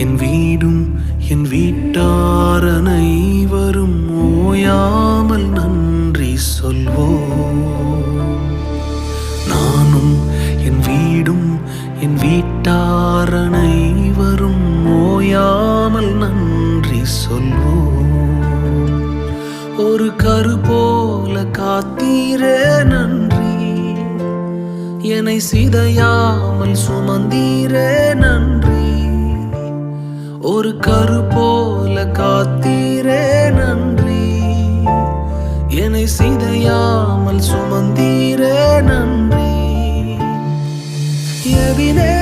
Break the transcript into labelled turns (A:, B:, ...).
A: என் வீடும் என் வீட்டார் அனைவரும் ஓயாமல் நன்றி சொல்வோம். நானும் என் வீடும் என் வீட்டார் அனைவரும் ஓயாமல் நன்றி சொல்வோம். ஒரு கரு போல காத்தீரே நன்றி, என்னை சிதையாமல் சுமந்தீரே நன்றி. ஒரு கரு போல காத்தீரே நன்றி, என்னை சிதையாமல் சுமந்தீரே நன்றி. எபினே